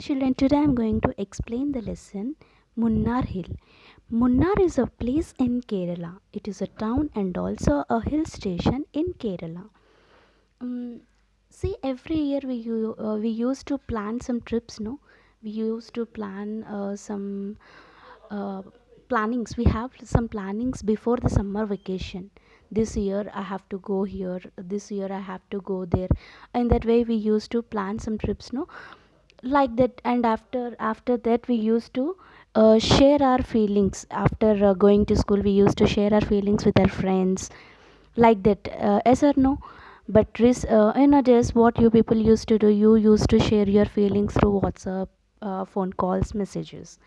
Children, today I am going to explain the lesson Munnar Hill. Munnar is a place in Kerala. It is a town and also a hill station in Kerala. Um, See, every year we used to plan some trips. No, we used to plan some uh, plannings. We have some plannings before the summer vacation. This year I have to go here. This year I have to go there. And that way we used to plan some trips. No, like that. And after that we used to share our feelings. After going to school, we used to share our feelings with our friends, like that. Yes or no? But nowadays, what you people used to do, you used to share your feelings through WhatsApp, phone calls, messages.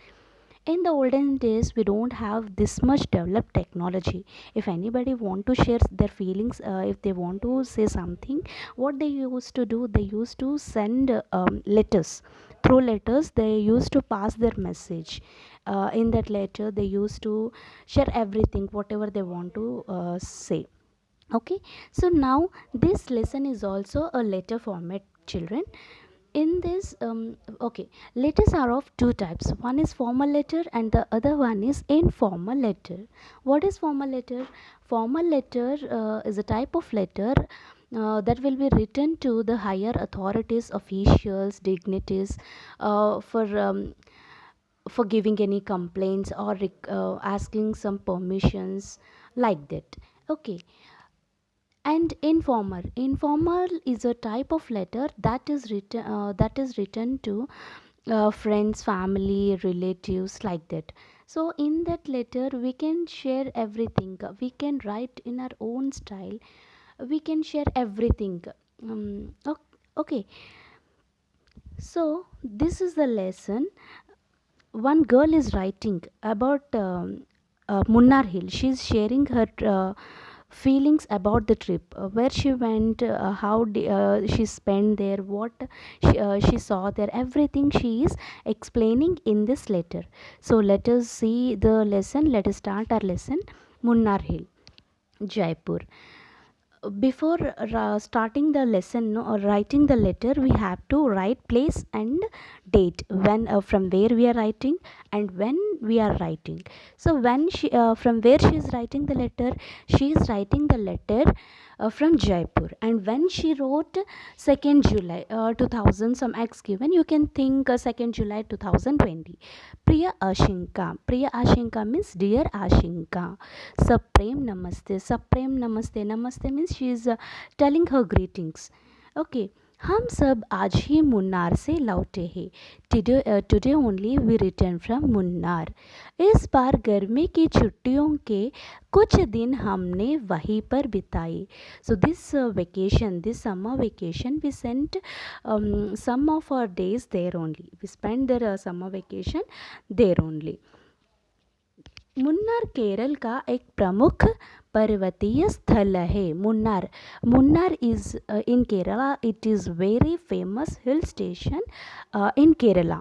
In the olden days, we don't have this much developed technology. If anybody want to share their feelings, if they want to say something, what they used to do, they used to send letters. Through letters, they used to pass their message. In that letter, they used to share everything, whatever they want to say. Okay, so now this lesson is also a letter format, children. In this okay, letters are of two types. One is formal letter and the other one is informal letter. What is formal letter? Formal letter is a type of letter that will be written to the higher authorities, officials, dignitaries, for giving any complaints or asking some permissions, like that. Okay, and informal is a type of letter that is written to friends, family, relatives, like that. So in that letter we can share everything. We can write in our own style. We can share everything. Okay, so this is the lesson. One girl is writing about Munnar Hill. She's sharing her feelings about the trip, where she went, she spent there, what she saw there, everything she is explaining in this letter. So let us see the lesson. Let us start our lesson. Munnar Hill, Jaipur. Before starting the lesson, no, or writing the letter, we have to write place and date, when from where we are writing and when we are writing. So when she from where she is writing the letter, she is writing the letter from Jaipur. And when she wrote 2nd July 2000, some x given, you can think 2nd July 2020. Priya Ashinka means dear Ashinka. Supreme Namaste. Supreme Namaste. Namaste means she is telling her greetings. Okay. हम सब आज ही मुन्नार से लौटे हैं. Today only we return from Munnar. इस बार गर्मी की छुट्टियों के कुछ दिन हमने वहीं पर बिताए. So this vacation, this summer vacation, we sent some of our days there only. We spent their summer vacation there only. Munnar Kerala का एक प्रमुख पर्वतीय स्थल है. Munnar is in Kerala. It is very famous hill station इन केरला.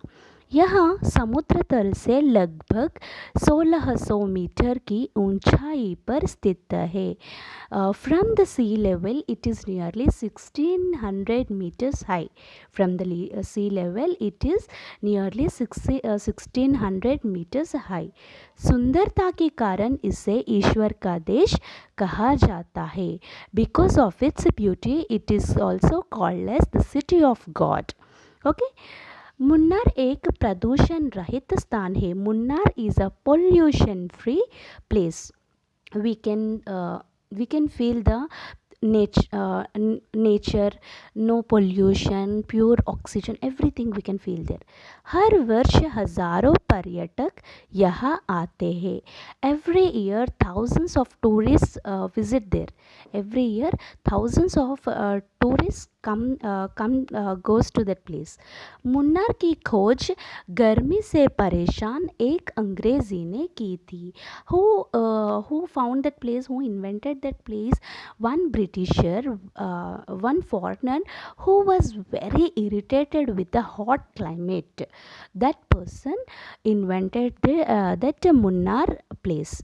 यहाँ समुद्र तल से लगभग 1600 मीटर की ऊंचाई पर स्थित है. From the sea level it is nearly 1600 meters high. From the sea level it is nearly 1600 meters high. सुंदरता के कारण इसे ईश्वर का देश कहा जाता है. Because of its beauty it is also called as the city of god. Okay. Munnar एक प्रदूषण रहित स्थान है. Munnar is a pollution free place. We can feel the nature, no pollution, pure oxygen, everything we can feel there. हर वर्ष हजारों पर्यटक यहाँ आते हैं. Every year thousands of tourists visit there. Every year thousands of tourists come goes to that place. Munnar की खोज गर्मी से परेशान एक अंग्रेज़ी ने की थी. Who found that place? Who invented that place? One Britisher, one foreigner who was very irritated with the hot climate. That person invented that Munnar place.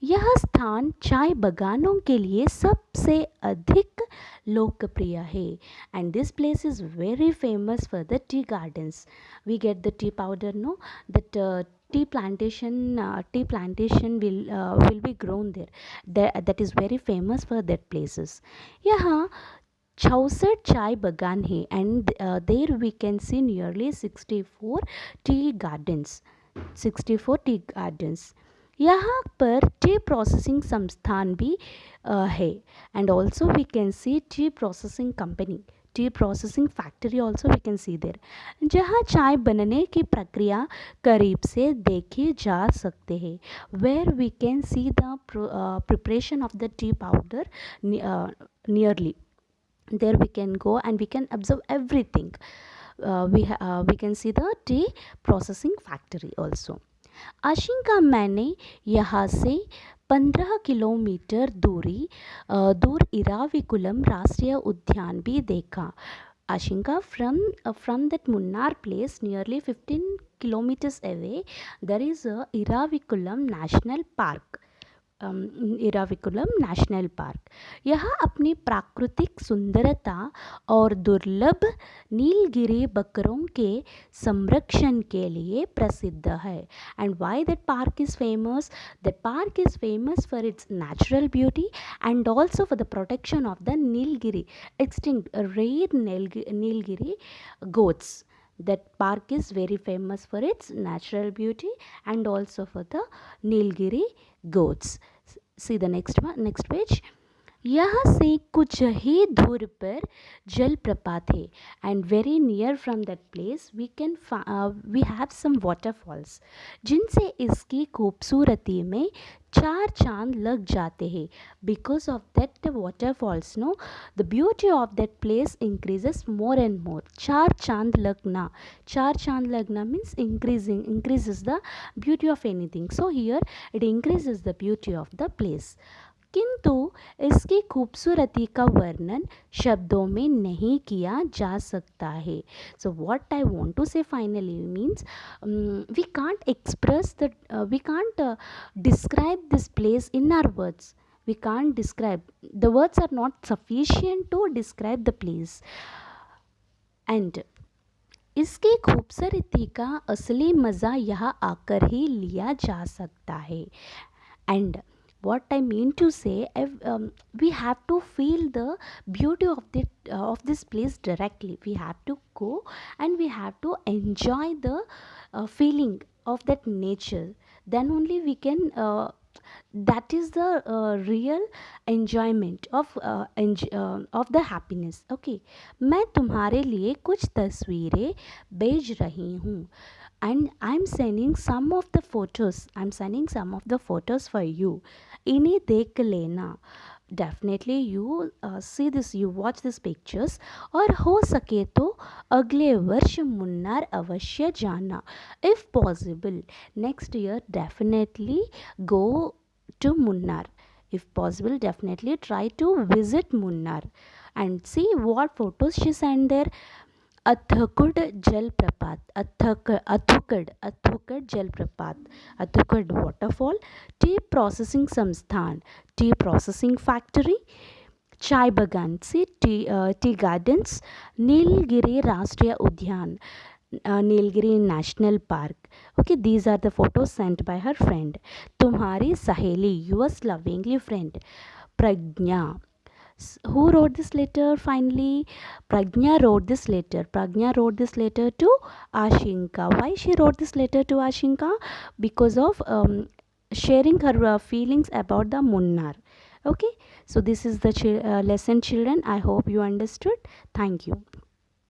यह स्थान चाय बागानों के लिए सबसे अधिक लोकप्रिय है and this place is very famous for the tea gardens. We get the tea powder, no, that tea plantation will be grown there. That is very famous for that places. यहाँ 64 चाय बागान है and there we can see nearly 64 tea gardens. 64 tea gardens. यहाँ पर tea processing संस्थान भी है and also we can see tea processing company, tea processing factory also we can see there, जहाँ चाय बनने की प्रक्रिया करीब से देखी जा सकते हैं. Where we can see the preparation of the tea powder nearly. There we can go and we can observe everything. We can see the tea processing factory also. आशिंका मैंने यहाँ से 15 किलोमीटर दूर इराविकुलम राष्ट्रीय उद्यान भी देखा. Ashinka, from that Munnar place, nearly 15 kilometers away, there is a Iravikulam National Park. Eravikulam national park. यह अपनी प्राकृतिक सुंदरता और दुर्लभ नीलगिरी बकरों के संरक्षण के लिए प्रसिद्ध है. And why that park is famous? That park is famous for its natural beauty and also for the protection of the Nilgiri, extinct rare Nilgiri goats. That park is very famous for its natural beauty and also for the Nilgiri goats. See the next page. यहाँ से कुछ ही दूर पर जलप्रपात है and very near from that place we have some waterfalls जिनसे इसकी खूबसूरती में चार चांद लग जाते हैं. Because of that waterfalls, no, the beauty of that place increases more and more. चार चांद लगना means increases the beauty of anything. So here it increases the beauty of the place. किंतु इसकी खूबसूरती का वर्णन शब्दों में नहीं किया जा सकता है. So what I want to say finally means we can't express the we can't describe this place in our words. We can't describe, the words are not sufficient to describe the place. And इसकी खूबसूरती का असली मज़ा यहाँ आकर ही लिया जा सकता है. And what I mean to say, we have to feel the beauty of this place directly. We have to go and we have to enjoy the feeling of that nature. Then only we can. That is the real enjoyment of the happiness. Okay, मैं तुम्हारे लिए कुछ तस्वीरें भेज रही हूँ. And I'm sending some of the photos for you. इन्हें देख लेना. Definitely you see this, you watch these pictures. और हो सके तो अगले वर्ष मुन्नार अवश्य जाना. If possible, next year definitely go to Munnar. If possible, definitely try to visit Munnar and see what photos she sent there. अथकुड जलप्रपात, अथुकड जलप्रपात, अथुकड वाटरफॉल, टी प्रोसेसिंग संस्थान, टी प्रोसेसिंग फैक्ट्री, चाय बागान से टी गार्डन्स, नीलगिरी राष्ट्रीय उद्यान, Nilgiri national park. Okay, these are the photos sent by her friend. तुम्हारी सहेली, yours lovingly friend, Pragya. Who wrote this letter finally? Pragnya wrote this letter. Pragnya wrote this letter to Ashinka. Why she wrote this letter to Ashinka? Because of sharing her feelings about the Munnar. Okay, so this is the lesson, children. I hope you understood. Thank you.